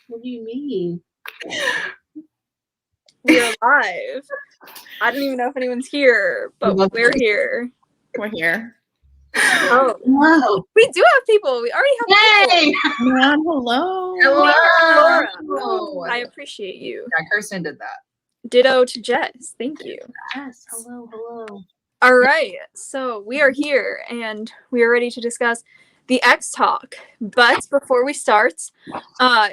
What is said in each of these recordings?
What do you mean? We're live. I don't even know if anyone's here, but we're here. We're here. Oh, Whoa. we do have people. We already have people. Man, hello. Laura. Hello. I appreciate you. Yeah, Kirsten did that. Ditto to Jess. Thank you. Yes. Hello. All right. So we are here and we are ready to discuss the X talk. But before we start,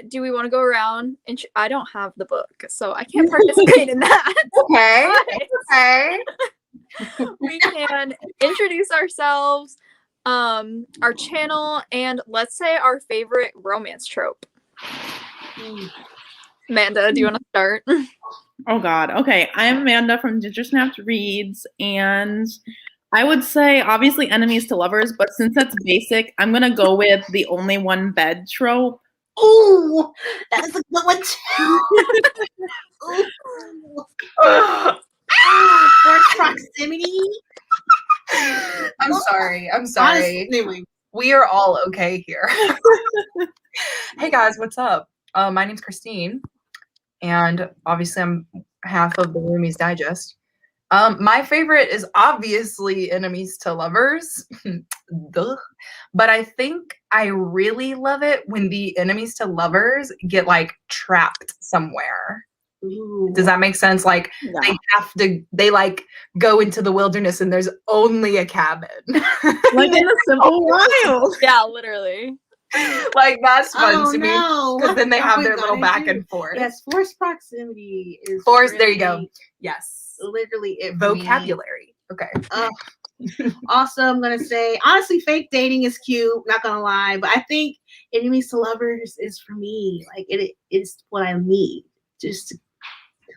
do we want to go around? And I don't have the book, so I can't participate in that. Okay. Okay. We can introduce ourselves, our channel, and let's say our favorite romance trope. Amanda, do you want to start? Oh God. Okay. I'm Amanda from Ginger Snapped Reads, and I would say obviously enemies to lovers, but since that's basic, I'm gonna go with the only one bed trope. Ooh, that's a good one too. Forced proximity. I'm sorry. Honestly, anyway. We are all okay here. Hey guys, what's up? My name's Christine, and obviously I'm half of the Roomies Digest. My favorite is obviously enemies to lovers. Duh. But I think I really love it when the enemies to lovers get like trapped somewhere. Ooh. Does that make sense? Like they like go into the wilderness and there's only a cabin. Like in the Simple Wild. Yeah, literally. Like that's fun to me. No. Because then they have their little gonna back do? and forth. Yes, forced proximity is Forced, there really, you go. Yes. literally it for me. Vocabulary. Okay. Also, I'm gonna say honestly, fake dating is cute. Not gonna lie, but I think enemies to lovers is for me. Like it is what I need. Just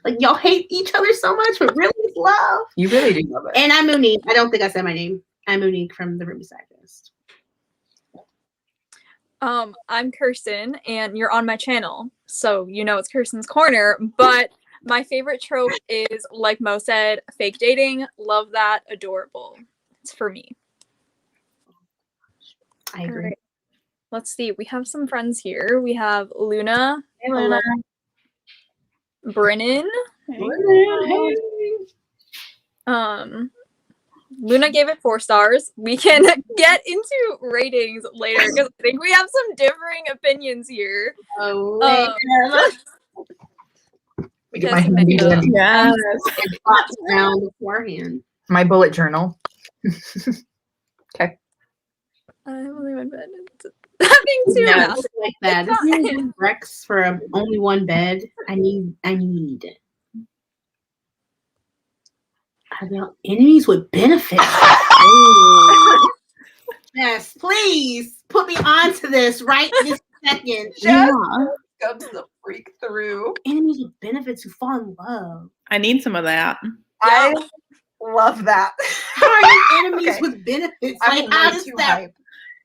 like y'all hate each other so much, but really it's love. You really do love it. And I'm Monique. I don't think I said my name. I'm Monique from the Roomies Digest. I'm Kirsten, and you're on my channel, so you know it's Kirsten's Corner. But my favorite trope is, like Mo said, fake dating. Love that. Adorable. It's for me. I agree. Right. Let's see. We have some friends here. We have Luna. Hey, Luna. Brennan. Hey. Luna gave it 4 stars. We can get into ratings later because I think we have some differing opinions here. We get my handy dandy. Yes. It plots down beforehand. My bullet journal. Okay. I'm only in bed. Having two No, now. it's like that. This is Rex for only one bed. I need. I know enemies with benefits. Yes, please put me onto this right this second. Comes the freak through. Enemies with benefits who fall in love. I need some of that. I love that. How are you enemies Okay. with benefits? I'm Like, how way does too that? hype.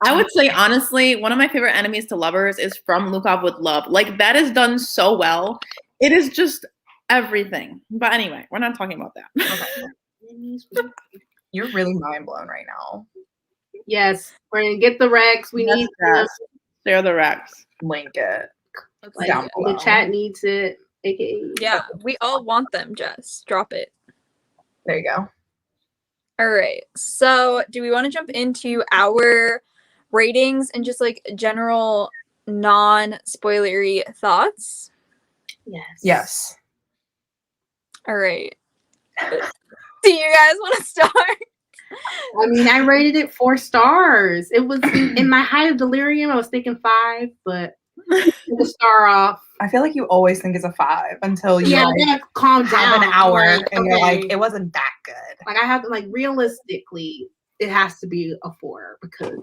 I would say honestly, one of my favorite enemies to lovers is From Look Up with Love. Like that is done so well. It is just everything. But anyway, we're not talking about that. Okay. You're really mind blown right now. Yes, we're gonna get the Rex. We need Yes. They're the Rex. Link it. like, Down the below. chat needs it. AKA. Yeah, we all want them, Jess. Drop it. There you go. All right. So, do we want to jump into our ratings and just like general non-spoilery thoughts? Yes. Yes. All right. Do you guys want to start? I mean, I rated it 4 stars. It was in my height of delirium. I was thinking 5, but took a star off. I feel like you always think it's a 5 until you Yeah, like, then I calm have down. an hour Like, and you're like, okay. it wasn't that good. Like I have to realistically, it has to be a 4 because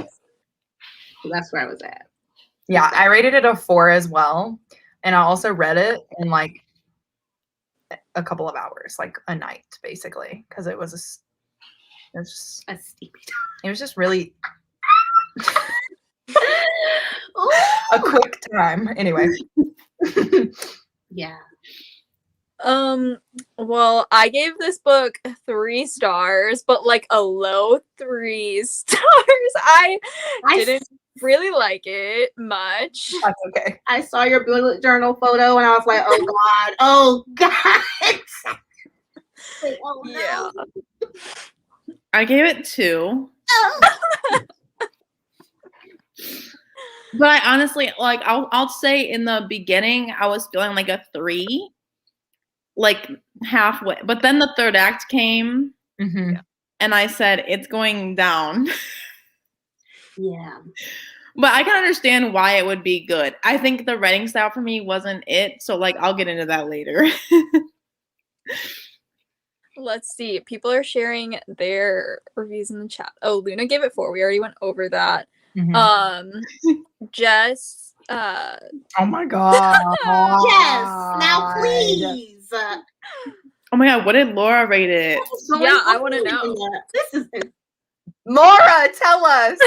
that's where I was at. Yeah, I rated it a 4 as well. And I also read it in like a couple of hours, like a night, basically. Because it was just A steepy it was just really Ooh. a quick time. Anyway. Yeah. Well, I gave this book 3 stars, but like a low 3 stars. I didn't really like it much. That's okay. I saw your bullet journal photo and I was like, oh God. Wait, oh, no. Yeah. I gave it 2. Oh. But I honestly, like, I'll say in the beginning, I was feeling like a 3, like halfway. But then the third act came, Mm-hmm. and I said it's going down. Yeah. But I can understand why it would be good. I think the writing style for me wasn't it, so like I'll get into that later. Let's see. People are sharing their reviews in the chat. Oh, Luna gave it 4. We already went over that. Mm-hmm. Jess, Oh my god. Yes. Now, please. Oh my god, what did Laura rate it? Yeah, I wanna know. This is Laura, tell us.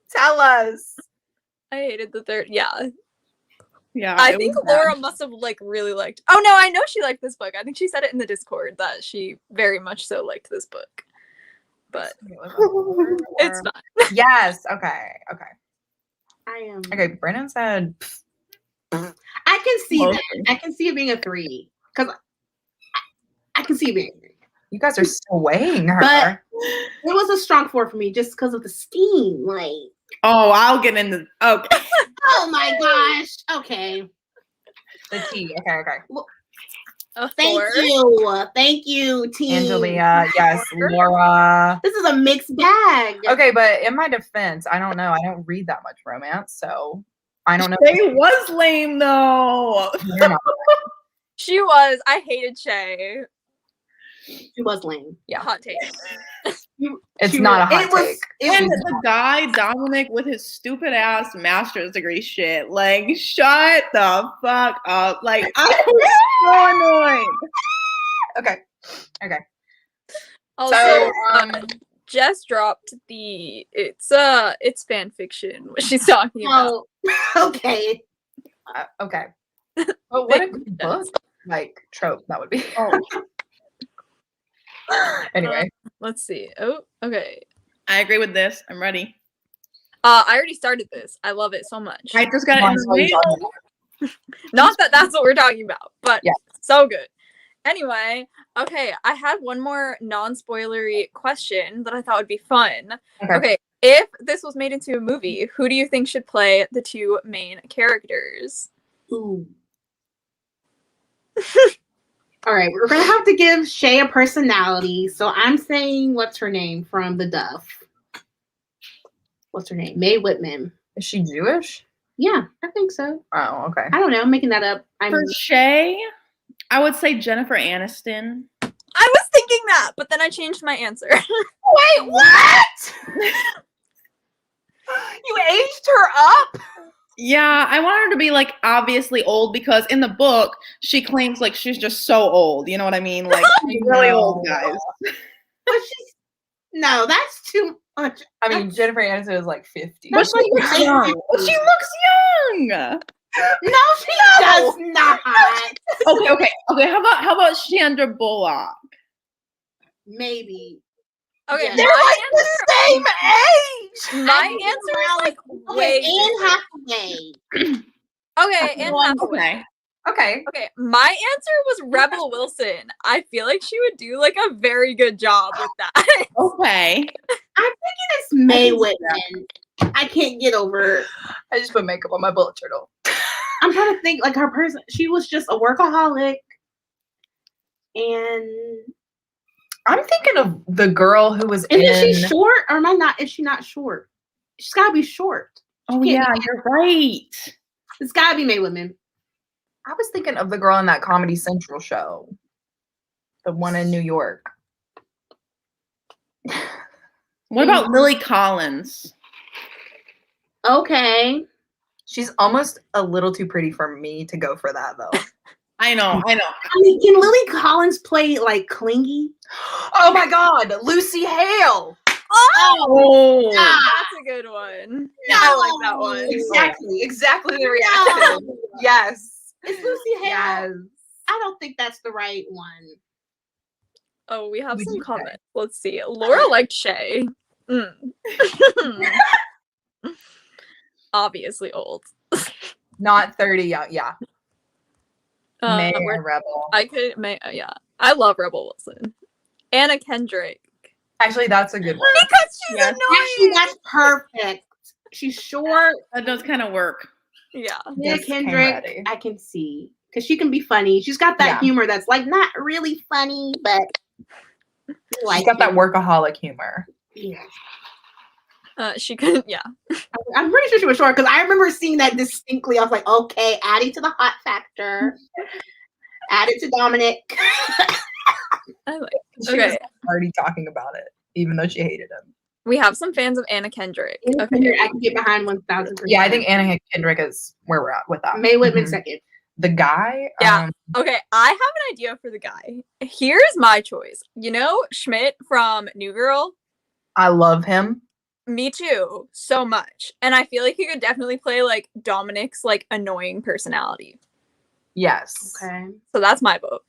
Tell us. I hated the third. Yeah. Yeah, I it think was bad. Laura must have like really liked. Oh no, I know she liked this book. I think she said it in the Discord that she very much so liked this book. But it's fine. Yes. Okay. Okay. I am. Okay. Brennan said. I can see Okay. that. I can see it being a 3 because I can see it being a 3. You guys are swaying her. But it was a strong 4 for me just because of the steam. Like, Oh, I'll get into. Okay. oh my gosh. Okay. The tea. Okay. Okay. A 4. Thank you, team. Angelia. Yes. Laura. This is a mixed bag. Okay, but in my defense, I don't know. I don't read that much romance, so I don't know. It was lame though. You're not- She was. I hated Shay. She was lame. Yeah. Hot take. It's not a hot It was- take. And the guy, Dominic, with his stupid ass master's degree shit. Like, shut the fuck up. Like, I was so annoyed. Okay. Okay. Also, So, Jess dropped the it's fan fiction what she's talking about. Oh, okay. Okay. But what a good book, like trope that would be. Oh. Anyway, Let's see. Oh, okay. I agree with this. I'm ready. I already started this. I love it so much. I just got it in the mail. Not that that's what we're talking about, but Yeah. so good. Anyway, okay, I had one more non-spoilery question that I thought would be fun. Okay, if this was made into a movie, who do you think should play the 2 main characters? Ooh. All right, we're gonna have to give Shay a personality. So I'm saying, what's her name from The Duff? What's her name? May Whitman. is she Jewish? Yeah, I think so. Oh, okay. I don't know. I'm making that up. For Shay, I would say Jennifer Aniston. I was thinking that, but then I changed my answer. Wait, what? You aged her up? Yeah, I want her to be like obviously old because in the book she claims like she's just so old. You know what I mean? Like she's really old, guys. But no, that's too much. I mean, Jennifer Aniston is like 50. But she looks young. But she looks young. No, she does not. Okay. How about Chandra Bullock? Maybe. Okay, Yeah. They're my like the same age. My answer is like way Okay, different. Anne Hathaway. Okay, Anne Hathaway. Okay. Okay. My answer was Rebel Wilson. I feel like she would do like a very good job with that. Okay. I'm thinking it's May Whitman. I can't get over. I just put makeup on my bullet journal. I'm trying to think like her person. She was just a workaholic, and I'm thinking of the girl who was isn't in. she short? Or am I not? Is she not short? She's got to be short. Oh She yeah, can't you're right. It's got to be May Whitman. I was thinking of the girl in that Comedy Central show, the one in New York. What about Lily Collins? Okay. She's almost a little too pretty for me to go for that, though. I know. I mean, can Lily Collins play like clingy? Oh my God, Lucy Hale. Oh. That's a good one. I like that one. Exactly the reaction. No. Yes. It's Lucy Hale. Yes. I don't think that's the right one. Oh, we have Would some you say? comments. Let's see. Laura liked Shay. obviously old. Not 30 young. Yeah. We're- Man, Rebel. yeah. I love Rebel Wilson. Anna Kendrick. Actually, that's a good one. Because she's Yes. Actually, annoying. that's perfect. She's short. That does kind of work. Yeah. Anna This came Kendrick, ready. I can see. Because she can be funny. She's got that Yeah. humor that's like not really funny, but She's got that workaholic humor. Yeah. She couldn't, yeah. I'm pretty sure she was short because I remember seeing that distinctly. I was like, okay, adding to the hot factor. Added to Dominic. I like She was already talking about it, even though she hated him. We have some fans of Anna Kendrick. Anna Okay. Kendrick, I can get behind 1,000%. Yeah, I think Anna Kendrick is where we're at with that. May Whitman Mhm. second. The guy, Yeah. Okay, I have an idea for the guy. Here's my choice. You know Schmidt from New Girl? I love him. Me too, so much. And I feel like he could definitely play like Dominic's like annoying personality. Yes. Okay. So that's my vote.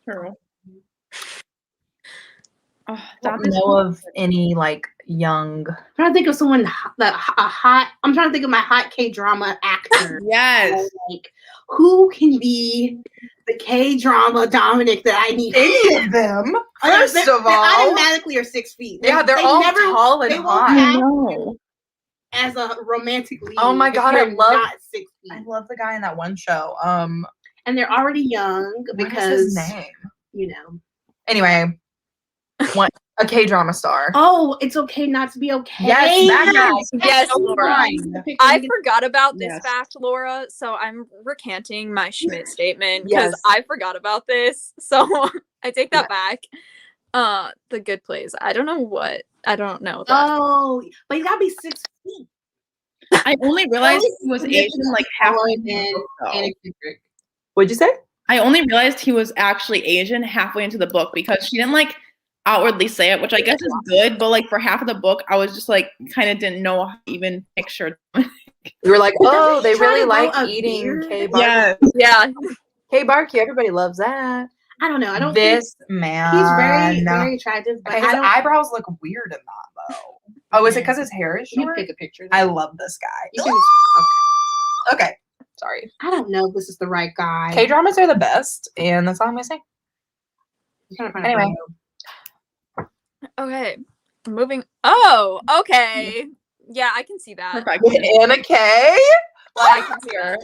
True. Oh, I don't Dominic- know of any like young. I'm trying to think of someone that a hot. I'm trying to think of my hot K drama actor. Yes. Like, who can be the K drama Dominic that I need? Any of them. First They of all, automatically are 6 feet. yeah, they're they all never, tall and they won't hot. have- No. as a romantic lead. Oh my if God, I you're love- not 6 feet. I love the guy in that one show. And they're already young What because is his name? you know. Anyway, a K drama star. Oh, it's okay not to be okay. Yes, that guy. Yes, so Laura. fine. I forgot about this Yes. fact, Laura, so I'm recanting my Schmidt statement because Yes. I forgot about this. So I take that back. The Good Place. I don't know that. Oh, but you gotta be 6 feet. I only realized he was Only Asian like halfway than into the book, though. Anna Kendrick. What'd you say? I only realized he was actually Asian halfway into the book because she didn't like outwardly say it, which I guess is good, but like for half of the book, I was just like kind of didn't know how to even picture. You were like, oh, they he try really to grow like a eating beard? K barbecue. Yeah. K barbecue, everybody loves that. I don't know. I don't think This man. he's very, very attractive, but Okay, I his don't eyebrows look weird in that though. Oh, is it because his hair is you short? pick a picture. I love this guy. You can- okay. Okay, sorry. I don't know if this is the right guy. K dramas are the best, and that's all I'm gonna say. I'm trying to find a Anyway. photo. Okay. Moving. Oh, okay. Yeah, I can see that. Perfect. With Anna K. I can see her.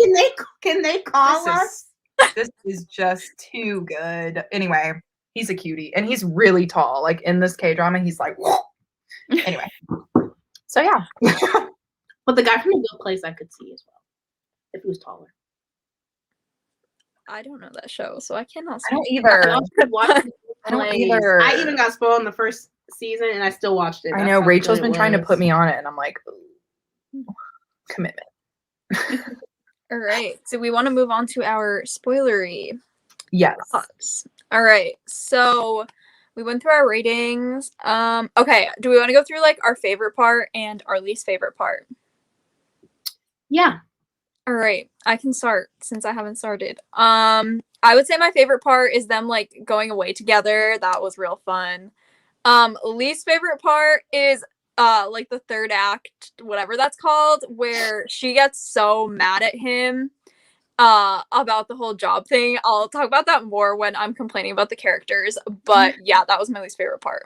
Can they call us? This is just too good. Anyway, he's a cutie, and he's really tall. Like in this K drama, he's like. Anyway, so yeah. But the guy from the Good Place I could see as well, if he was taller. I don't know that show, so I cannot I see. don't either. I don't either. I even got spoiled in the first season, and I still watched it. I That's know how Rachel's good been it trying to was. put me on it, and I'm like, ooh, commitment. All right. So we want to move on to our spoilery Yes. thoughts. All right. So we went through our ratings. Okay. Do we want to go through like our favorite part and our least favorite part? Yeah. All right. I can start since I haven't started. I would say my favorite part is them like going away together. That was real fun. Least favorite part is like the third act, whatever that's called, where she gets so mad at him about the whole job thing. I'll talk about that more when I'm complaining about the characters, but yeah, that was my least favorite part.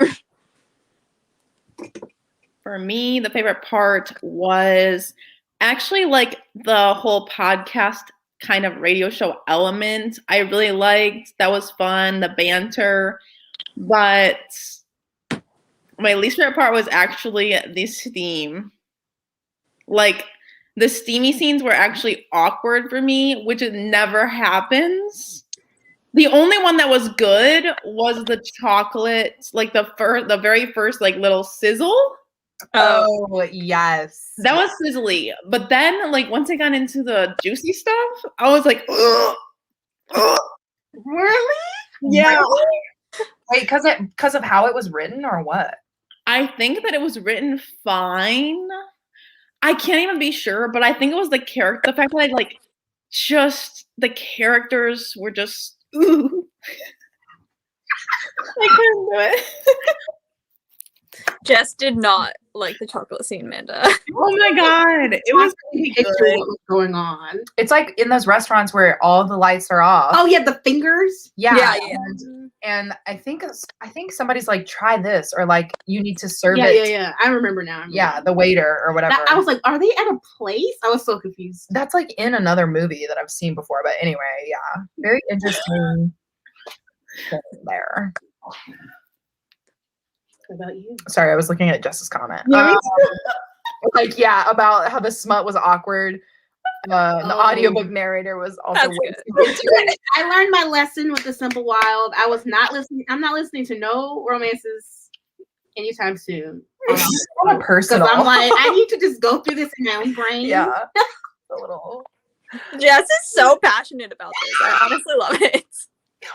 For me, the favorite part was actually like the whole podcast kind of radio show element. I really liked. That was fun, the banter. But my least favorite part was actually the steam. Like the steamy scenes were actually awkward for me, which it never happens. The only one that was good was the chocolate, like the very first like little sizzle. Oh, yes. That was sizzly. But then like once I got into the juicy stuff, I was like, ugh, ugh. Really? Yeah. Wait, because of how it was written or what? I think that it was written fine. I can't even be sure, but I think it was the character, the fact that I like just the characters were just ooh. I couldn't do it. Jess did not like the chocolate scene, Amanda. Oh my god, it was really Picture good. what was going on. It's like in those restaurants where all the lights are off. Oh yeah, the fingers. yeah. Yeah. And I think somebody's like, try this, or like you need to serve Yeah, it. yeah. I remember now. Yeah, the waiter or whatever. I was like, are they at a place? I was so confused. That's like in another movie that I've seen before. But anyway, yeah, very interesting thing there. What about you? Sorry, I was looking at Jess's comment. Yeah, me Like, yeah, about how the smut was awkward. The audiobook narrator was also That's way good. too good. I learned my lesson with The Simple Wild. I'm not listening to no romances anytime soon. It's kind of personal. Because I'm like, I need to just go through this in my own brain. yeah, a little. Jess is so passionate about this. I honestly love it.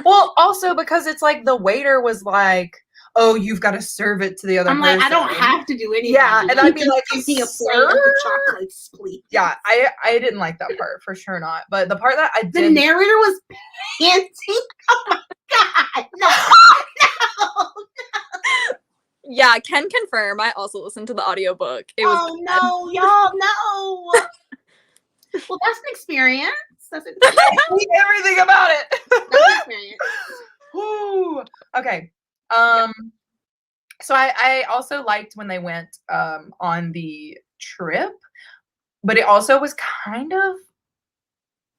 Well, also because it's like the waiter was like, "Oh, you've got to serve it to the other I'm person." like, I don't have to do anything. Yeah, and I'd be You can like, give me a plate of the "Sir?" chocolates, please. Yeah, I didn't like that part for sure not. But the part that I The did, narrator was panting. Oh my god! No, no. Yeah, can confirm. I also listened to the audiobook. It was Oh bad. no, y'all no. Well, that's an experience. That's an experience. everything about it. That's an experience. Whew. Okay. So I also liked when they went on the trip, but it also was kind of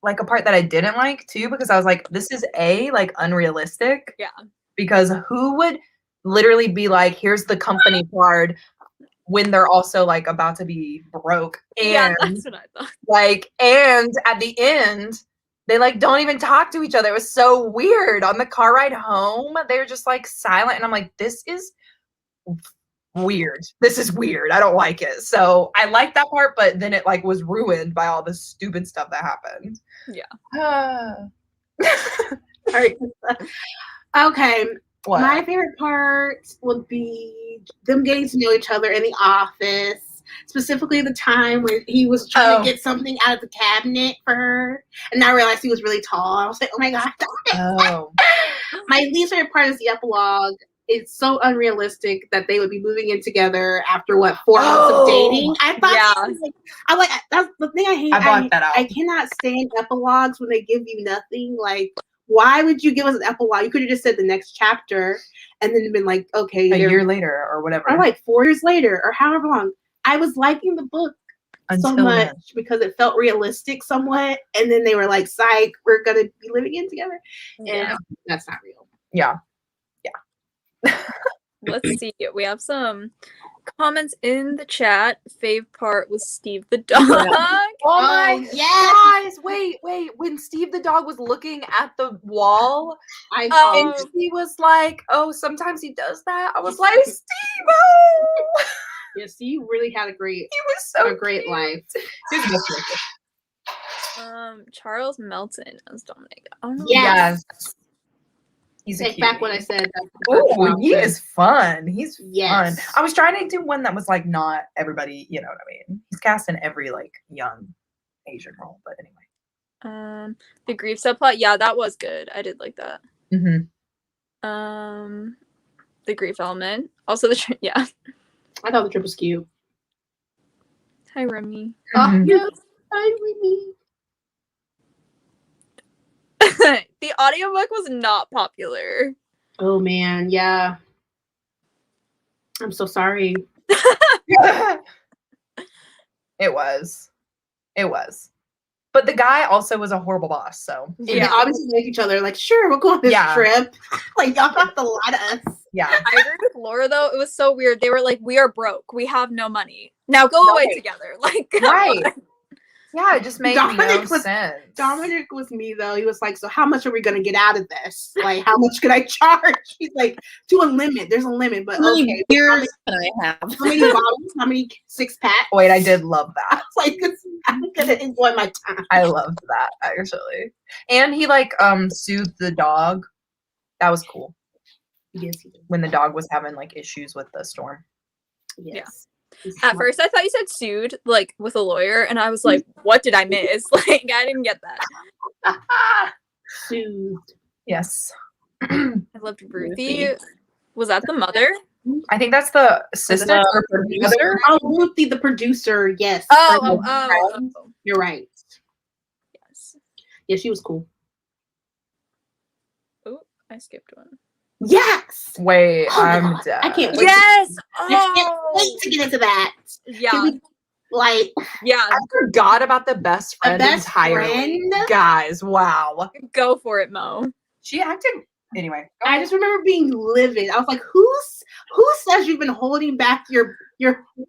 like a part that I didn't like too, because I was like, this is like unrealistic. Yeah. Because who would literally be like, here's the company card when they're also like about to be broke, Yeah, and that's what I thought. like, and at the end, they like don't even talk to each other. It was so weird. On the car ride home, they're just like silent, and I'm like, this is weird. This is weird. I don't like it. So I like that part, but then it like was ruined by all the stupid stuff that happened. Yeah. All right. Okay. What? My favorite part would be them getting to know each other in the office, specifically the time when he was trying to get something out of the cabinet for her, and I realized he was really tall. I was like, oh my god. Oh. My least favorite part is the epilogue. It's so unrealistic that they would be moving in together after 4 months of dating. I thought, I'm like, that's the thing I hate. I blocked that out. I cannot stand epilogues when they give you nothing. Like, why would you give us an epilogue? You could have just said the next chapter and then been like, okay, a year later or whatever. or like 4 years later or however long. I was liking the book so much because it felt realistic somewhat. And then they were like, psych, we're going to be living in together. Yeah. And that's not real. Yeah. Let's see. We have some comments in the chat. Fave part was Steve the dog. Oh my yes. guys, wait. When Steve the dog was looking at the wall I and he was like, oh, sometimes he does that. I was like, Steve-o! Yes, you really had a great He was so great life. He was the best character. Charles Melton as Dominic. I don't know. Yes. He's a Take cutie. back what I said. Oh, he is fun. He's Yes. fun. I was trying to do one that was like not everybody, you know what I mean? He's cast in every like young Asian role, but anyway. The grief subplot. Yeah, that was good. I did like that. Mm-hmm. The grief element. Also the yeah. I thought the trip was cute. Hi Remy. Mhm. Yes, I Remy. The audiobook was not popular. Oh man, yeah. I'm so sorry. It was. But the guy also was a horrible boss, so And they obviously like each other. Like, sure, we'll go on this trip. Like, y'all have to lie to us. yeah. I agree with Laura though. It was so weird. They were like, "We are broke. We have no money. Now go away together." Like, Right. Yeah, it just made Dominic no sense. Dominic was me though. He was like, so how much are we gonna get out of this? Like, how much can I charge? He's like, to a limit. There's a limit, but How many okay. beers can I have? How many bottles? How many 6-pack? Wait, I did love that. Like, I'm gonna enjoy my time. I loved that actually. And he like soothed the dog. That was cool. Yes, he did. When the dog was having like issues with the storm. Yes. at first I thought you said sued, like with a lawyer, and I was like, what did I miss? Like, I didn't get that. Soothed. Yes. I loved Ruthie. Was that the mother? I think that's the assistant or producer. Oh, Ruthie, the producer. Yes. Oh. You're right. Yes. Yeah, she was cool. Oh, I skipped one. Yes. Wait, Oh my I'm God. dead. I can't wait. Yes. I can't Oh. wait to get into that. Yeah. Can we, like, Yeah. I forgot about the best friend best entirely. friend? Guys, wow. Go for it, Mo. She acted anyway. go I ahead. just remember being livid. I was like, who says you've been holding back your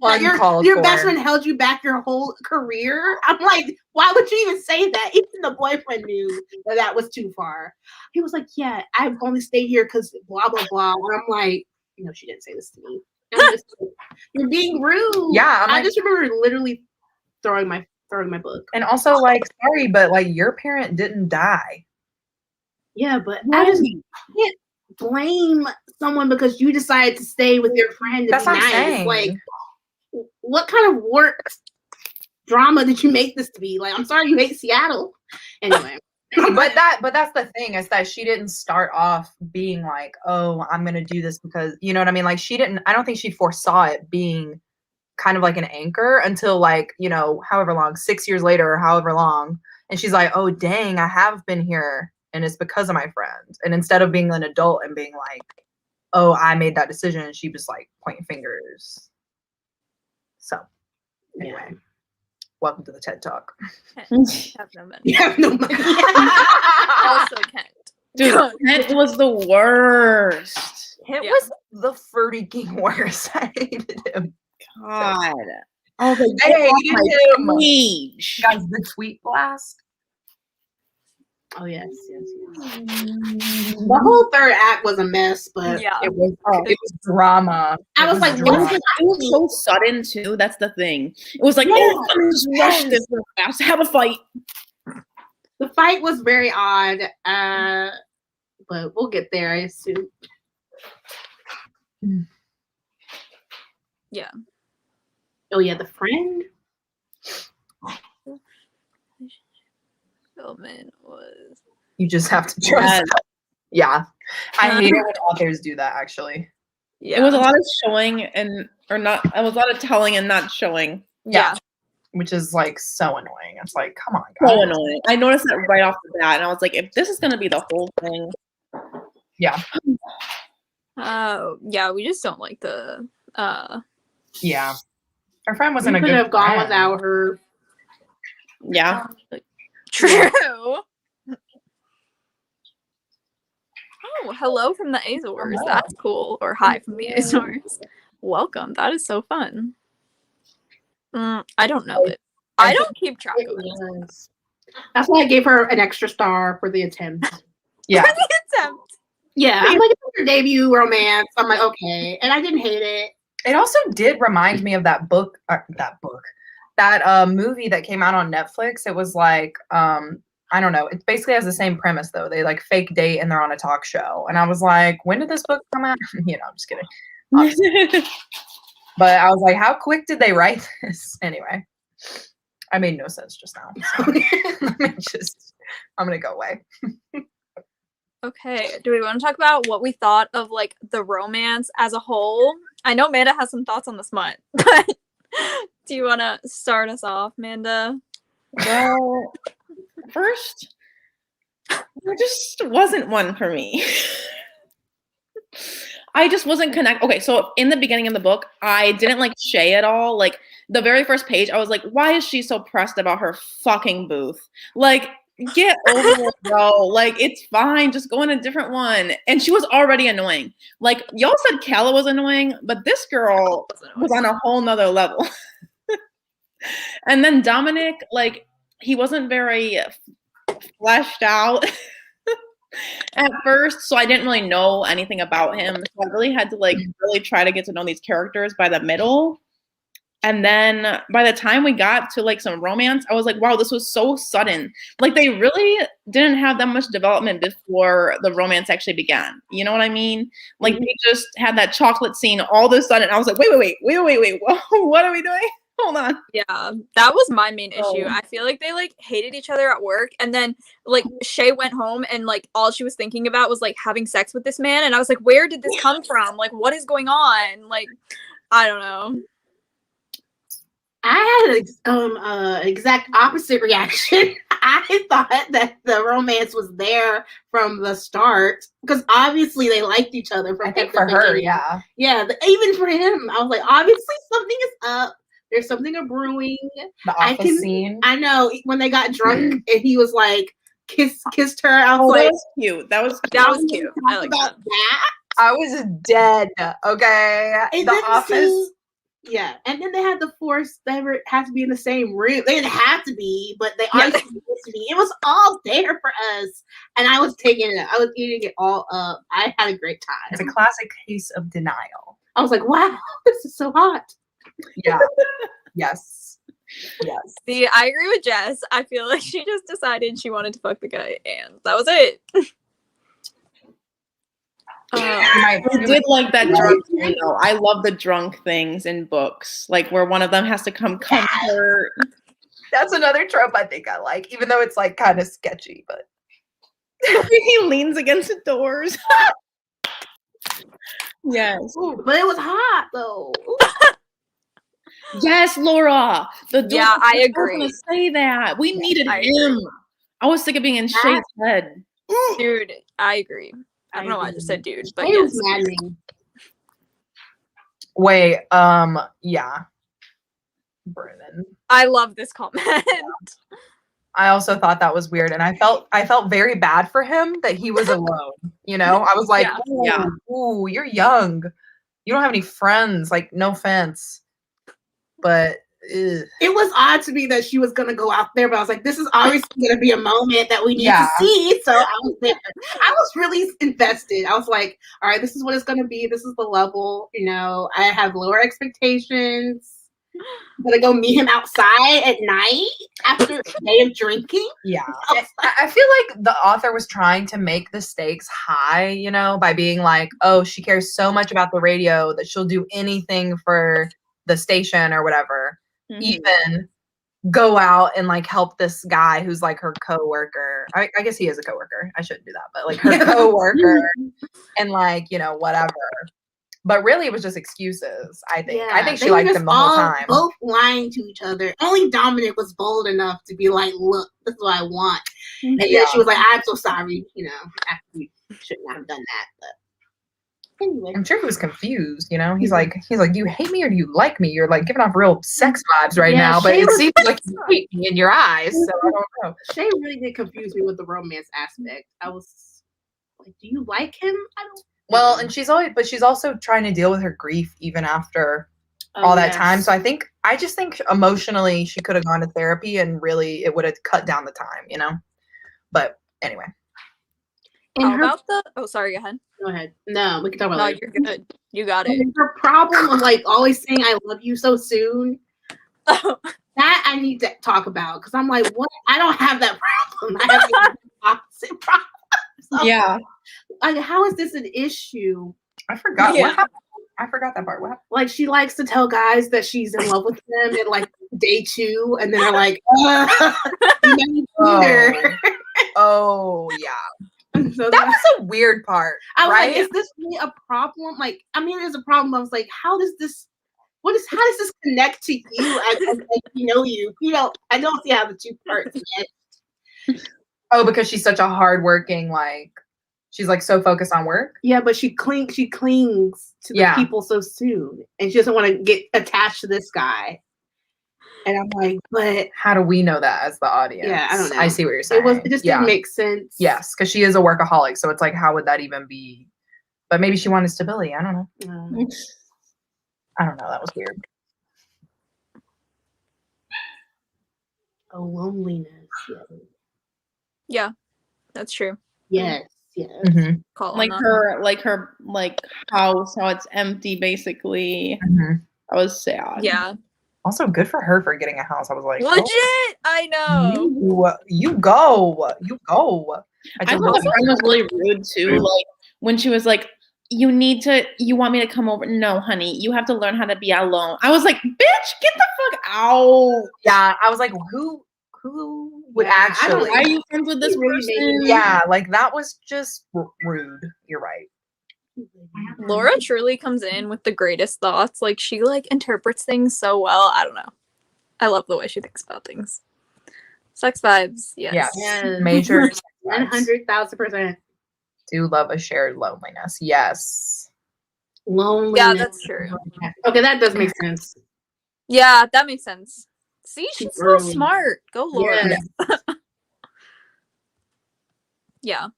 Uncalled for. best friend held you back your whole career? I'm like, why would you even say that? Even the boyfriend knew that was too far. He was like, yeah, I've only stayed here because blah blah blah. And I'm like, no, she didn't say this to me. You're being rude. Yeah, I just remember literally throwing my book. And also, like, sorry, but like your parent didn't die. Yeah, but I just can't blame someone because you decided to stay with your friend to That's be what I'm nice. saying. Like, what kind of work drama did you make this to be? Like, I'm sorry you hate Seattle. Anyway. but that's the thing, is that she didn't start off being like, oh, I'm gonna do this because, you know what I mean? Like, I don't think she foresaw it being kind of like an anchor until, like, you know, however long, 6 years later or however long. And she's like, oh dang, I have been here and it's because of my friend. And instead of being an adult and being like, oh, I made that decision, she was like pointing fingers. So anyway, welcome to the TED Talk. Have no money. You have no money. Also Kent. Dude, Kent was the worst. It Yeah. was the freaking worst. I hated him. God. I was like, I get off hated my him. page. Guys, the tweet blast. Oh, yes. The whole third act was a mess, but Yeah. It was drama. I was like, It was, drama. it was so sudden too. That's the thing. It was like, oh, let me just rush this real fast. Have a fight. The fight was very odd, but we'll get there, I assume. Yeah. Oh, yeah, the friend? Philman was. You just have to trust. Yeah. I hate it when authors do that, actually. Yeah. It was a lot of showing and or not. It was a lot of telling and not showing. Yeah. Which is like so annoying. It's like, come on, guys. So annoying. I noticed that right off the bat, and I was like, if this is gonna be the whole thing, Yeah. Yeah, we just don't like the Yeah. Her friend We wasn't a could good have gone friend. without her. yeah. True. Oh, hello from the Azores. Hello. That's cool. Or hi from the Azores. Welcome. That is so fun. I don't know it. I don't keep track of it. Yes. That's why I gave her an extra star for the attempt. Yeah. For the attempt. Yeah, I'm like, it's her debut romance. I'm like, okay. And I didn't hate it. It also did remind me of that movie that came out on Netflix. It was like, I don't know. It basically has the same premise though. They like fake date and they're on a talk show. And I was like, when did this book come out? You know, I'm just kidding. But I was like, how quick did they write this? Anyway, I made no sense just now. So I'm gonna go away. Okay. Do we want to talk about what we thought of like the romance as a whole? I know Amanda has some thoughts on the smut, but do you want to start us off, Amanda? Well, first, there just wasn't one for me. I just wasn't connect. Okay, so in the beginning of the book, I didn't like Shay at all. Like the very first page, I was like, why is she so pressed about her fucking booth? Like, get over it, bro. Like, it's fine. Just go in a different one. And she was already annoying. Like, y'all said Calla was annoying, but this girl was on a whole nother level. And then Dominic, like, he wasn't very fleshed out at first, so I didn't really know anything about him. So I really had to like really try to get to know these characters by the middle. And then by the time we got to like some romance, I was like, wow, this was so sudden. Like they really didn't have that much development before the romance actually began. You know what I mean? Like they just had that chocolate scene all of a sudden. I was like, wait, what are we doing? Hold on. Yeah, that was my main issue. Oh. I feel like they like hated each other at work, and then like Shay went home and like all she was thinking about was like having sex with this man, and I was like, where did this come from? Like, what is going on? Like, I don't know. I had an exact opposite reaction. I thought that the romance was there from the start because obviously they liked each other from I think the for her, beginning. yeah. Yeah, even for him, I was like, obviously something is up. There's something brewing. The office scene. I know when they got drunk and he was like kissed her. I was Oh, like, that was cute. That was That was cute. I like about that. I was dead. Okay. And The then office. Yeah, and then they had to force they had to be in the same room. They didn't have to be, but they are Yeah. supposed to be. It was all there for us, and I was taking it. I was eating it all up. I had a great It's a time. classic case of denial. I was like, "Wow, this is so hot." Yeah. Yes. Yes. See, I agree with Jess. I feel like she just decided she wanted to fuck the guy, and that was it. I did like that drunk thing though. I love the drunk things in books, like where one of them has to come comfort. That's another trope I think I like, even though it's like kind of sketchy, but He leans against the doors. Yes. Ooh, but it was hot though. Yes, Laura. Yeah, I was agree. gonna say that. We needed I him. I was sick of being in Shay's head. Dude, I agree. I don't know why I just said dude, but It yes. was maddening. wait, yeah. Brennan. I love this comment. I also thought that was weird, and I felt very bad for him that he was alone. You know, I was like, Yeah. ooh, you're young. You don't have any friends. Like, no offense, but It was odd to me that she was gonna go out there, but I was like, this is obviously gonna be a moment that we need Yeah. to see. So I was there. I was really invested. I was like, all right, this is what it's gonna be. This is the level. You know, I have lower expectations. I'm gonna go meet him outside at night after a day of drinking. yeah. I was like, I feel like the author was trying to make the stakes high, you know, by being like, oh, she cares so much about the radio that she'll do anything for the station or whatever. Mhm. Even go out and like help this guy who's like her coworker. I guess he is a coworker. I shouldn't do that, but like her coworker and like, you know, whatever. But really it was just excuses, I think. I think she they were liked just him the whole all time. both lying to each other. Only Dominic was bold enough to be like, look, this is what I want. And then she was like, I'm so sorry, you know, after you shouldn't have done that. But anyway. I'm sure he was confused, you know? He's like, do you hate me or do you like me? You're like giving off real sex vibes right Yeah, now, but Shay it was- seems like you hate me in your eyes, so I don't know. Shay really did confuse me with the romance aspect. I was like, do you like him? I don't. Well, and she's also trying to deal with her grief even after all that time. So I just think emotionally she could have gone to therapy and really it would have cut down the time, you know? But anyway. And How her, about the sorry, go ahead. go ahead. No, we can talk about No, that. you're good. You got it. And her problem of like always saying I love you so soon. That I need to talk about because I'm like, what? I don't have that problem. I have the opposite problem. So, Yeah. like, how is this an issue? I forgot Yeah. what happened. I forgot that part. What happened? Like, she likes to tell guys that she's in love with them at like day 2, and then they're like, you know, either. Oh yeah. So That was a weird part. I was right? like, is this really a problem? Like, I mean, there's a problem. I was like, how does this connect to you as you know you? You know, I don't see how the two parts yet. Oh, because she's such a hardworking, like she's like so focused on work. Yeah, but she clings to the Yeah. people so soon, and she doesn't want to get attached to this guy. And I'm like, but How do we know that as the audience? Yeah, I don't know. I see what you're saying. it just didn't make sense. Yes, because she is a workaholic, so it's like, how would that even be? But maybe she wanted stability. I don't know. I don't know. That was weird. A loneliness. Yeah, that's true. Yes. Yes. Mm-hmm. Call on Like that. her house, how it's empty basically. Mm-hmm. I was sad. Yeah. Also, good for her for getting a house. I was like, Legit. I know. you go. I thought the friend was really rude too. Like when she was like, you want me to come over? No, honey, you have to learn how to be alone. I was like, bitch, get the fuck out. Yeah, I was like, who would Yeah, I actually? don't Why are you friends with this He really made person? me- Yeah, like that was just rude. You're right. Laura truly comes in with the greatest thoughts. Like she like interprets things so well. I don't know. I love the way she thinks about things. Sex vibes, yes. Yes. Yes. Major. 100,000%. Do love a shared loneliness. Yes. Loneliness. Yeah, that's true. Okay, that does make sense. Yeah, that makes sense. See, she's so Early. smart. Go Laura. Yes. Yeah,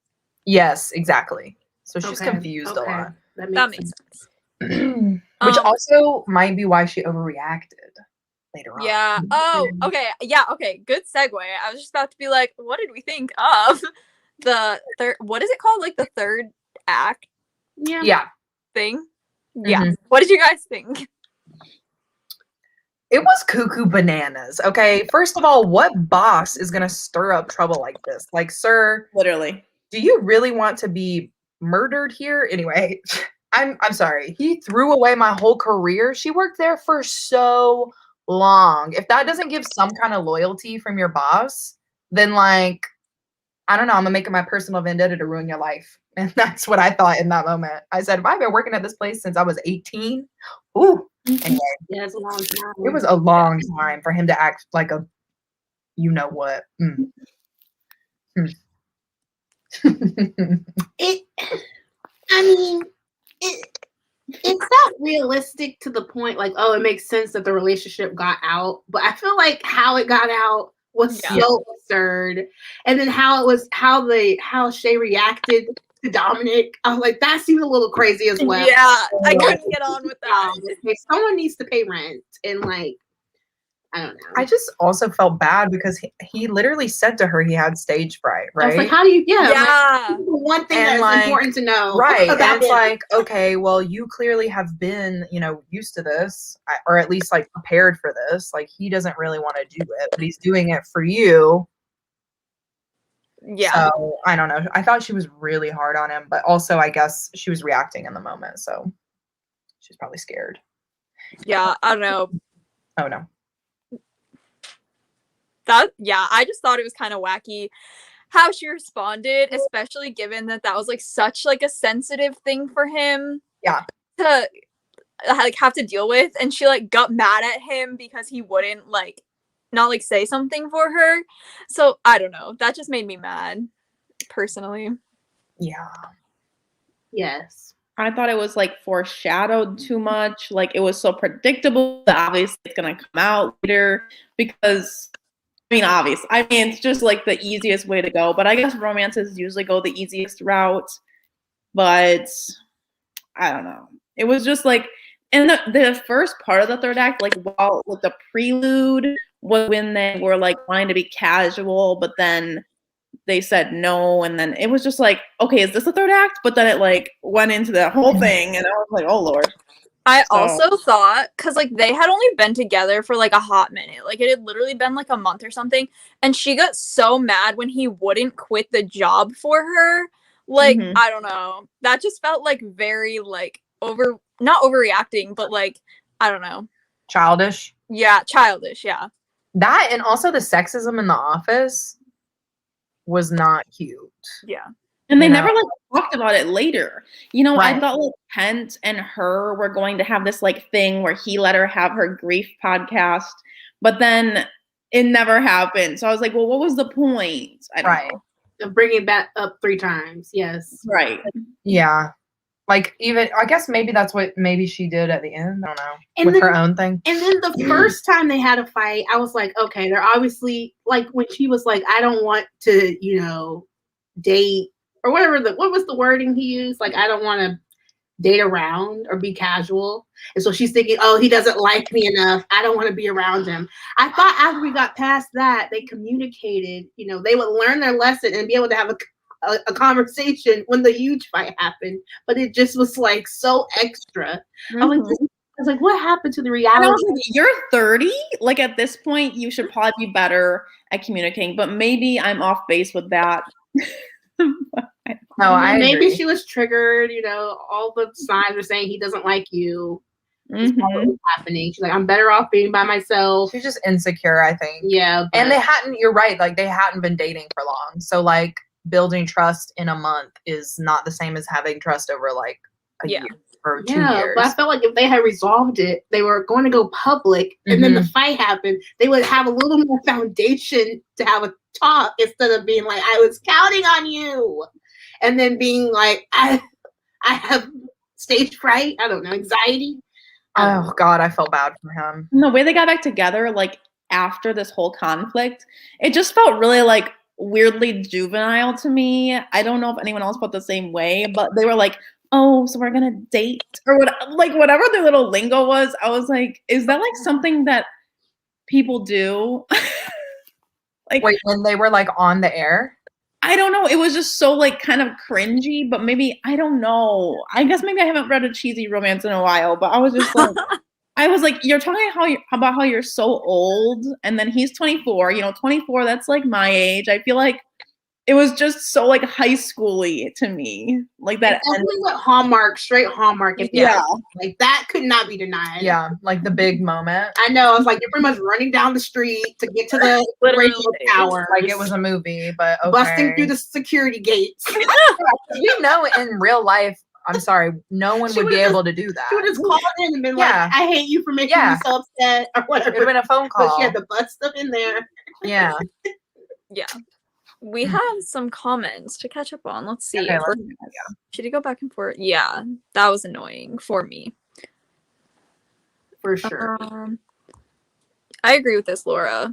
Yes, exactly. So she's Okay, confused a okay. lot. That that makes makes sense. sense. Which also might be why she overreacted later on. Yeah. Oh, okay. Yeah, okay. Good segue. I was just about to be like, what did we think of the third what is it called? Like the third act Yeah. Yeah. thing? Yeah. Mhm. What did you guys think? It was cuckoo bananas. Okay. First of all, what boss is gonna stir up trouble like this? Like, sir, Literally. do you really want to be murdered here? Anyway, I'm sorry. He threw away my whole career. She worked there for so long. If that doesn't give some kind of loyalty from your boss, then like, I don't know, I'm gonna make it my personal vendetta to ruin your life. And that's what I thought in that moment. I said, if I've been working at this place since I was 18, ooh, anyway, Yeah, it's a long time. it was a long time for him to act like a you know what. It. I mean, it's not realistic to the point like, oh, it makes sense that the relationship got out, but I feel like how it got out was Yeah. so absurd, and then how Shay reacted to Dominic, I was like, that seemed a little crazy as well. Yeah, I couldn't get on with that. Like, someone needs to pay rent, and like, I don't know. I just also felt bad because he literally said to her he had stage fright, I was right? like, how do you? Yeah, Yeah. like, one thing And, that's like, important to know, Right. about And it's him. like, okay, well, you clearly have been, used to this, or at least like prepared for this. Like, he doesn't really want to do it, but he's doing it for you. Yeah. So I don't know. I thought she was really hard on him, but also I guess she was reacting in the moment. So she's probably scared. Yeah, I don't know. Oh, no. I just thought it was kind of wacky how she responded, especially given that was like such like a sensitive thing for him Yeah. to like have to deal with, and she like got mad at him because he wouldn't like not like say something for her. So I don't know, that just made me mad personally. Yeah. Yes. I thought it was like foreshadowed too much. Like it was so predictable that obviously it's gonna come out later because it's just like the easiest way to go. But I guess romances usually go the easiest route. But I don't know. It was just like in the first part of the third act, like while with the prelude was when they were like trying to be casual, but then they said no, and then it was just like, okay, is this the third act? But then it like went into the whole thing, and I was like, oh Lord. I also thought, because like they had only been together for like a hot minute, like it had literally been like a month or something, and she got so mad when he wouldn't quit the job for her. Like, I don't know, that just felt like very like not overreacting, but like, I don't know, Childish. Yeah, childish. Yeah. That and also the sexism in the office was not cute. Yeah. And they never like talked about it later. Right. I thought like Kent and her were going to have this like thing where he let her have her grief podcast, but then it never happened. So I was like, well, what was the point? I don't know. Of bringing it back up 3 times. Yes. Right. Yeah. Like even I guess maybe that's what maybe she did at the end. I don't know. And with then, her own thing. And then the first time they had a fight, I was like, okay, they're obviously like when she was like, I don't want to, date or whatever what was the wording he used? Like, I don't want to date around or be casual. And so she's thinking, oh, he doesn't like me enough. I don't want to be around him. I thought after we got past that, they communicated, they would learn their lesson and be able to have a conversation when the huge fight happened. But it just was like so extra. I was like, what happened to the reality? And I was like, you're 30. Like at this point, you should probably be better at communicating. But maybe I'm off base with that. No, I maybe agree. she was triggered. You know, all the signs are saying he doesn't like you. That's Mhm. what was happening. She's like, I'm better off being by myself. She's just insecure, I think. Yeah, And but you're right, like they hadn't been dating for long. So like building trust in a month is not the same as having trust over like a Yeah. year or 2 yeah, years. but I felt like if they had resolved it, they were going to go public, and then the fight happened. They would have a little more foundation to have a talk instead of being like, "I was counting on you," and then being like, "I have stage fright. I don't know, anxiety." Oh God, I felt bad for him. And the way they got back together, like after this whole conflict, it just felt really like weirdly juvenile to me. I don't know if anyone else felt the same way, but they were like, "Oh, so we're gonna date," or what, like whatever their little lingo was. I was like, "Is that like something that people do?" Like, Wait, when they were like on the air? I don't know. It was just so like kind of cringy, but maybe I don't know. I guess maybe I haven't read a cheesy romance in a while, but I was just like, you're talking about how you're so old, and then he's 24. You know, 24. That's like my age. I feel like it was just so like high schooly to me, like that. It's definitely what Hallmark, straight Hallmark. Yeah. Like that could not be denied. Yeah, like the big moment. I know. I was like, you're pretty much running down the street to get to the Literally. radio tower, Like it was a movie, but okay. busting through the security gates. We know in real life, I'm sorry, no one She would be would've able to do that. She would have called in and been Yeah. like, "I hate you for making Yeah. me so upset," or It would have whatever. been a phone But call. she had to bust stuff in there. Yeah. Yeah. We have some comments to catch up on. Let's see. Okay, if we're- Should he go back and forth? Yeah, that was annoying for me. For sure. I agree with this, Laura.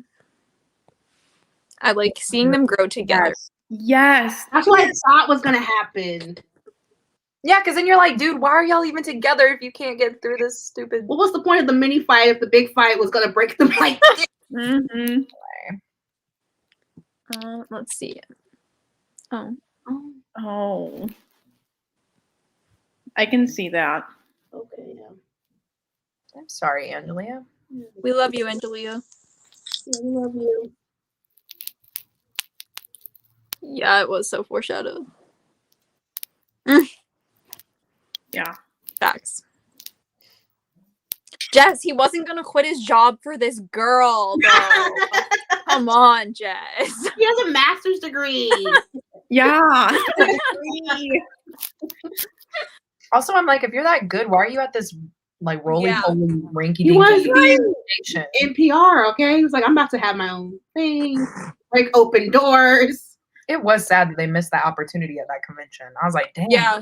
I like seeing them grow together. Yes. That's what I thought was gonna happen. Yeah, because then you're like, dude, why are y'all even together if you can't get through this stupid? What was the point of the mini fight if the big fight was gonna break them like this? Mm-hmm. Let's see. Oh, Oh, I can see that. Okay, yeah. I'm sorry, Angelia. we love you, Angelia. Yeah, we love you. Yeah, it was so foreshadowed. Yeah. Facts. Jess, he wasn't gonna quit his job for this girl, though. Come on, Jess. He has a master's degree. Yeah. Also, I'm like, if you're that good, why are you at this like roly poly rinky He was dinky in PR, okay? He was like, I'm about to have my own thing, break open doors. It was sad that they missed that opportunity at that convention. I was like, damn. Yeah.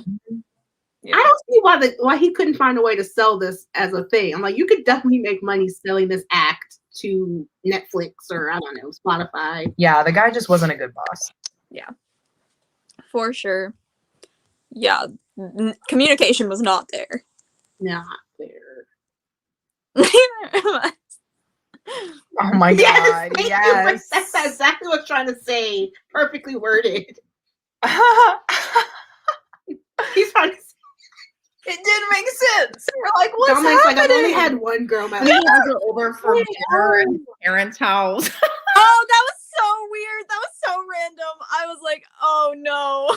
I don't see why he couldn't find a way to sell this as a thing. I'm like, you could definitely make money selling this act to Netflix or I don't know, Spotify. Yeah, the guy just wasn't a good boss. Yeah. For sure. Yeah. Communication was not there. Not there. Oh my god, thank you. yes. That's exactly what I'm trying to say. Perfectly worded. He's trying to say. It didn't make sense. We're like, what's Dominic's like, I've happening? only had one girl. He has her over for dinner at his parents' house. Oh, that was so weird. That was so random. I was like, oh no.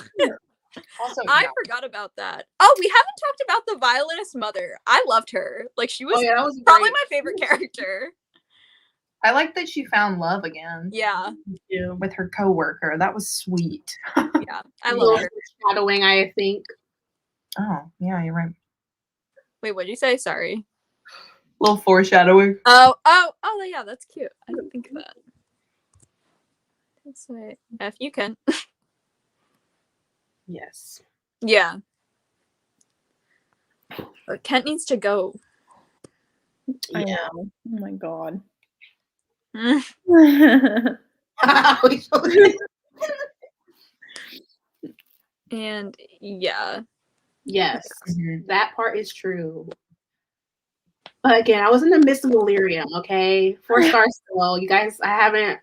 Also, I yeah. forgot about that. Oh, we haven't talked about the violinist mother. I loved her. Like she was, Oh, yeah, that was probably great. my favorite character. I like that she found love again Yeah. with her coworker. That was sweet. Yeah. I love her. Shadowing, I think. Oh, yeah, you're right. Wait, what'd you say? Sorry. Little foreshadowing. Oh, yeah, that's cute. I didn't think of that. Let's say F you can. Yes. Yeah. But Kent needs to go. I Yeah. know. Oh my god. And yeah. Yes, Mhm. that part is true. But again, I was in the midst of delirium, okay? 4 stars still. You guys, I'm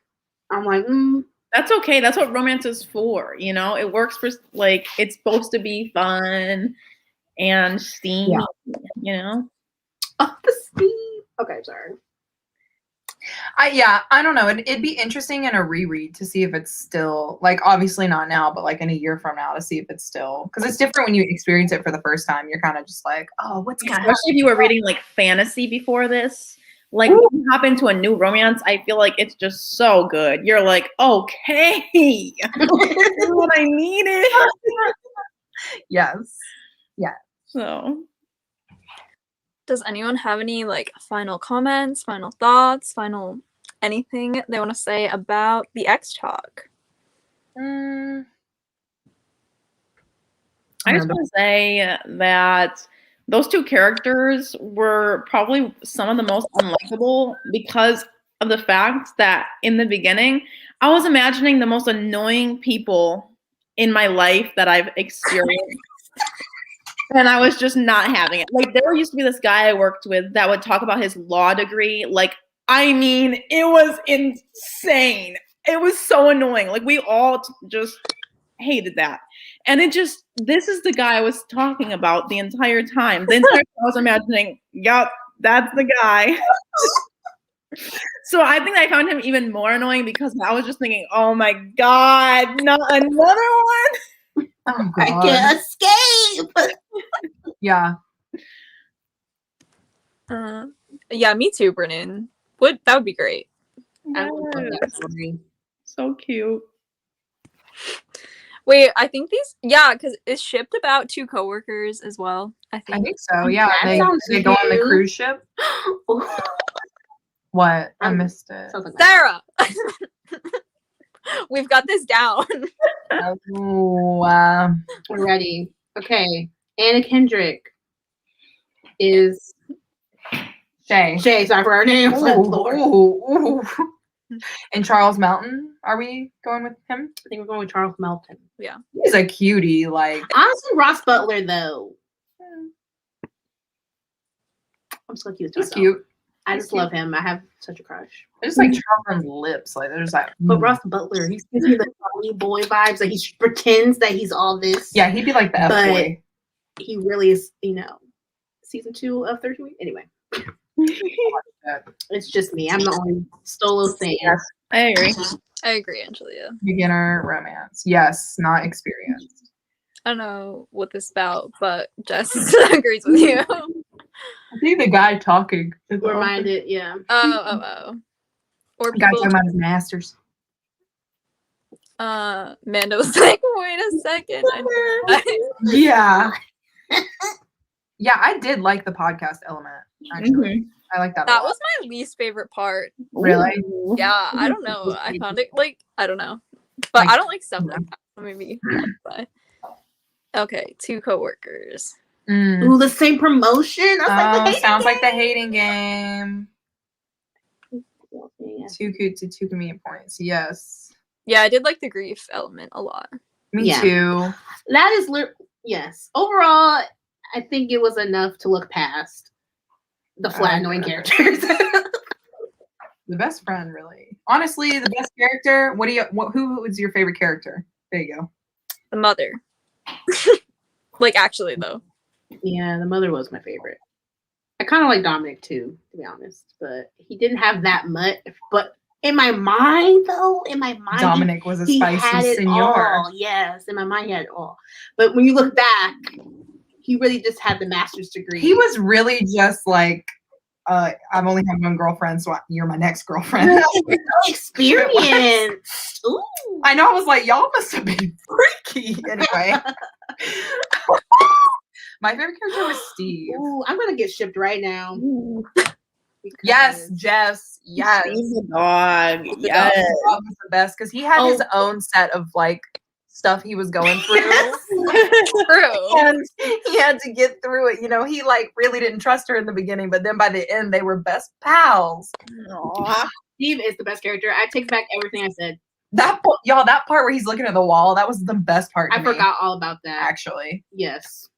like, That's okay. That's what romance is for, you know? It works for, like, it's supposed to be fun and steamy, you know? oh, the steam. Okay, sorry. I don't know. It'd be interesting in a reread to see if it's still like obviously not now, but like in a year from now to see if it's still because it's different when you experience it for the first time. You're kind of just like, oh, what's gonna happen? Especially if you were reading like fantasy before this. Like when you hop into a new romance, I feel like it's just so good. You're like, okay, this is what I needed. Yes. So Does anyone have any like final comments, final thoughts, final anything they want to say about the X Talk? Mm, I just want to say that those two characters were probably some of the most unlikable because of the fact that in the beginning, I was imagining the most annoying people in my life that I've experienced. And I was just not having it. Like, there used to be this guy I worked with that would talk about his law degree. Like, I mean, it was insane. It was so annoying. Like, we all just hated that. And this is the guy I was talking about the entire time. The entire time I was imagining, yup, that's the guy. So I think I found him even more annoying because I was just thinking, oh my God, not another one. oh I God. can't escape. Yeah. Yeah, me too, Brennan. That would be great. I would love that story. So cute. Wait, I think because it's shipped about two coworkers as well. I I think. think so. Yeah. That sounds They go on the cute. cruise ship. What? I missed it. Sounds like Sarah, we've got this down. Oh, we're ready. Okay. Anna Kendrick is Shay. Shay. Sorry for our names. Lord. Ooh. And Charles Melton, are we going with him? I think we're going with Charles Melton. Yeah. He's a cutie, like. Honestly, Ross Butler though. I'm just gonna keep it to He's myself. cute. I He's just cute. love him. I have such a crush. I just like Charles' lips, like there's that. But Ross Butler, he gives me the funny boy vibes. Like he pretends that he's all this. Yeah, he'd be like the F boy. He really is. Season 2 of 13 Weeks. Anyway, it's just me. I'm the only Stolo fan. Yes, I agree. I agree, Angelia. Beginner romance. Yes, not experienced. I don't know what this is about, but Jess agrees with you. I think the guy talking. is awesome. Reminded, yeah. Oh. Or The guy people, talking about his masters. Mando's like, wait a second. Yeah. Yeah, I did like the podcast element, actually. I like that a That lot. was my least favorite part. Really? Ooh. Yeah, I don't know. I found it I don't know. But Like- I don't like stuff like that. So maybe. But. Okay, two coworkers. Mm. Ooh, the same promotion. I was like, the hating Sounds like the game. hating game. Yeah. Too cute to 2 convenient points. Yes. Yeah, I did like the grief element a lot. Me Yeah. too. That is yes. Overall, I think it was enough to look past the flat annoying characters. The best friend, really. Honestly, the best character. Who is your favorite character? There you go. The mother. Like, actually, though. Yeah, the mother was my favorite. I kind of like Dominic too, to be honest, but he didn't have that much. But in my mind, Dominic was a he had spicy it senor. all. Yes, in my mind, he had it all. But when you look back, he really just had the master's degree. He was really just like, I've only had one girlfriend, so you're my next girlfriend. no experience. Ooh. I know. I was like, y'all must have been freaky. Anyway. My favorite character was Steve. Ooh, I'm gonna get shipped right now. Yes, Jess. Yes. He's a dog. The Yes. dog was the best because he had his own set of like stuff he was going through. True. And he had to get through it. He like really didn't trust her in the beginning, but then by the end they were best pals. Aw. Steve is the best character. I take back everything I said. That part where he's looking at the wall, that was the best part to I me, forgot all about that. actually. Yes.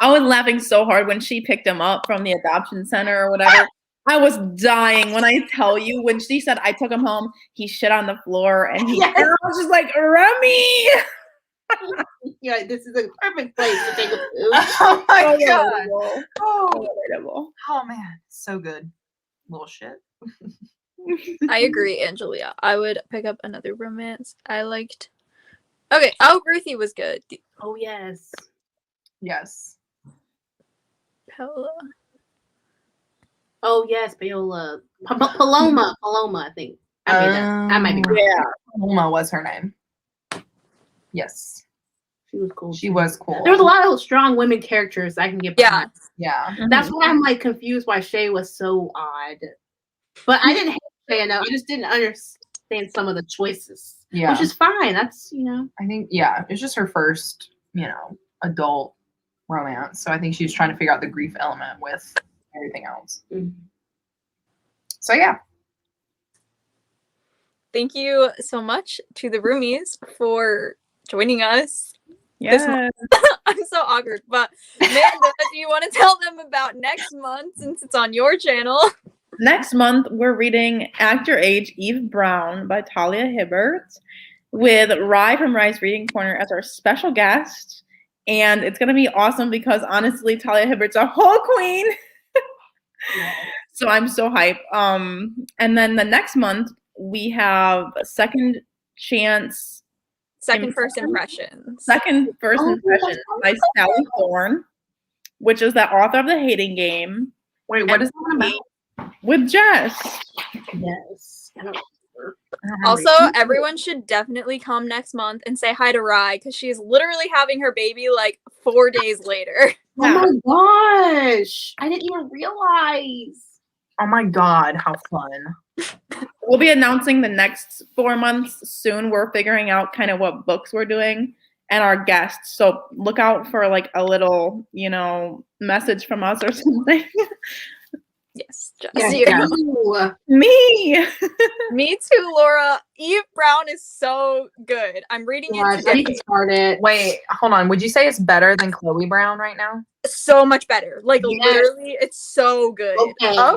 I was laughing so hard when she picked him up from the adoption center or whatever. I was dying when I tell you, when she said I took him home, he shit on the floor and and I was just like, Remy. Yeah, this is a perfect place to take a food. Oh my So god. relatable. Oh. So relatable. Oh man, so good. Little shit. I agree, Angelia. I would pick up another romance. I liked. Okay. Oh, Ruthie was good. Oh yes. Yes. Paola. Oh yes, Paola. Paloma. I think. I made that. I might be wrong. Yeah. Paloma was her name. Yes. She was cool. She was cool. There was a lot of strong women characters I can get behind. Yeah. That's why I'm like confused why Shay was so odd. But I didn't hate Shay enough. I just didn't understand some of the choices. Yeah. Which is fine. That's I think, it's just her first, adult romance. So I think she was trying to figure out the grief element with everything else. Mhm. So yeah. Thank you so much to the roomies for joining us. Yeah. I'm so awkward, but Amanda, do you want to tell them about next month since it's on your channel? Next month, we're reading Act Your Age, Eve Brown by Talia Hibbert with Rye from Rye's Reading Corner as our special guest. And it's going to be awesome because honestly, Talia Hibbert's a whole queen. So I'm so hyped. And then the next month, we have Second Chance. Second First Impressions. Second First Impressions by Sally Thorne, which is the author of The Hating Game. Wait, what is that about? With Jess. yes. I don't remember. Also, everyone should definitely come next month and say hi to Rye because she is literally having her baby like 4 days later. Oh my gosh. I didn't even realize. Oh my God, how fun. We'll be announcing the next 4 months soon. We're figuring out kind of what books we're doing and our guests. So look out for like a little, message from us or something. Yes, just Yeah, you. you. Me. Me too, Laura. Eve Brown is so good. I'm reading Gosh, it I need to today. start it. Wait, hold on. Would you say it's better than Chloe Brown right now? So much better. Like Yes. literally, it's so good. Okay. It's so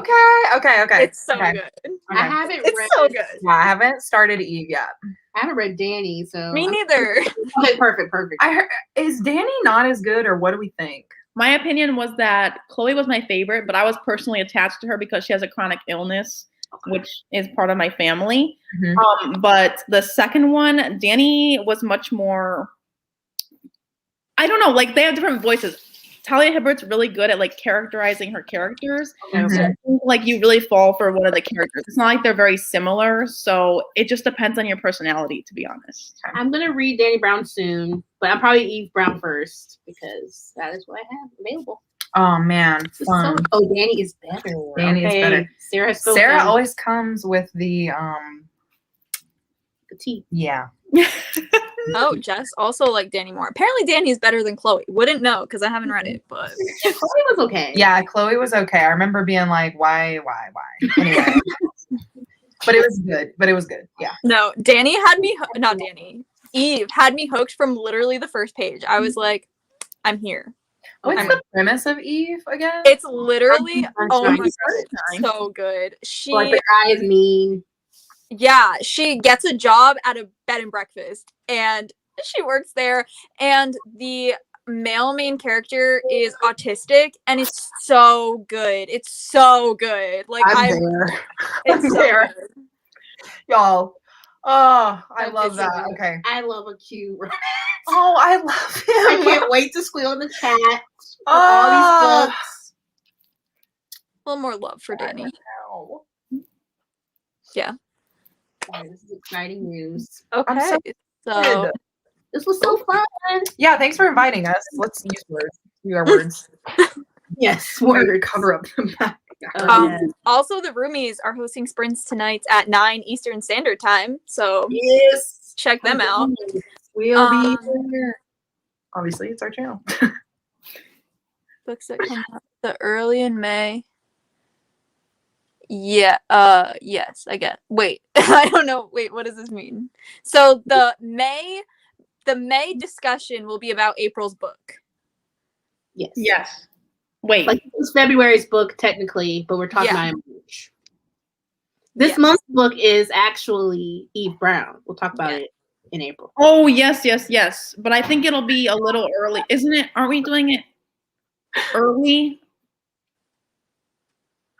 Okay. good. I haven't read. It's so good. Yeah, I haven't started Eve yet. I haven't read Danny, so Me neither. Okay, perfect. I heard, is Danny not as good, or what do we think? My opinion was that Chloe was my favorite, but I was personally attached to her because she has a chronic illness, which is part of my family. Mhm. But the second one, Danny was much more, I don't know, like they have different voices. Talia Hibbert's really good at like characterizing her characters. Okay. So I think like you really fall for one of the characters. It's not like they're very similar. So it just depends on your personality, to be honest. I'm gonna read Danny Brown soon, but I'm probably Eve Brown first because that is what I have available. Oh man, This is fun. oh, Danny is better. Danny is better. Sarah Sarah always comes with the the tea. yeah. Oh, Jess also like Danny more. Apparently, Danny is better than Chloe. Wouldn't know because I haven't read it, but Chloe was okay. Yeah, Chloe was okay. I remember being like, why? Anyway. But it was good. Yeah. no. Danny had me. Not Danny. Eve had me hooked from literally the first page. I was like, I'm here. What's I'm- the premise of Eve again? It's literally oh my god, Sunshine. so good. She Like the guy is mean. yeah, she gets a job at a bed and breakfast and she works there and the male main character is autistic and it's so good. It's so good. Like I'm there. it's I'm so there. good. Y'all. Oh, I That's love it, that. Sarah. Okay. I love a cute romance. Oh, I love I him. can't wait to squeal in the chat for all these books. A little more love for Danny. Oh. Oh, this is exciting news. Okay. so So Good. This was so fun. Yeah, thanks for inviting us. Let's use words. Use our words. Yes, Word. word. Cover up the back. Oh, yes. also the roomies are hosting sprints tonight at 9 Eastern Standard Time. So Yes. check them out. We'll be Um, here. Obviously, it's our channel. Books that come out the early in May. Yeah, yes, I get. Wait, I don't know. Wait, what does this mean? So the May discussion will be about April's book. Yes. Yes. Wait. Like it was February's book technically, but we're talking Yeah. about in March. This Yes. month's book is actually Eve Brown. We'll talk about Yeah. it in April. Oh, yes. But I think it'll be a little early, isn't it? Aren't we doing it early?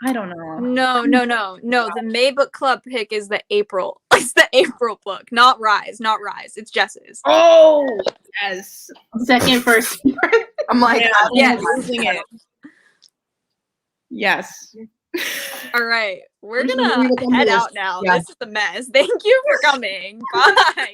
I don't know. No. The May book club pick is the April. It's the April book, not Rise. It's Jess's. Oh, yes. Second, first. I'm like, Yeah, yes. I'm losing it. Yes. All right, we're I'm just gonna gonna read what's on the head list. out now. Yeah. This is a mess. Thank you for coming. Bye.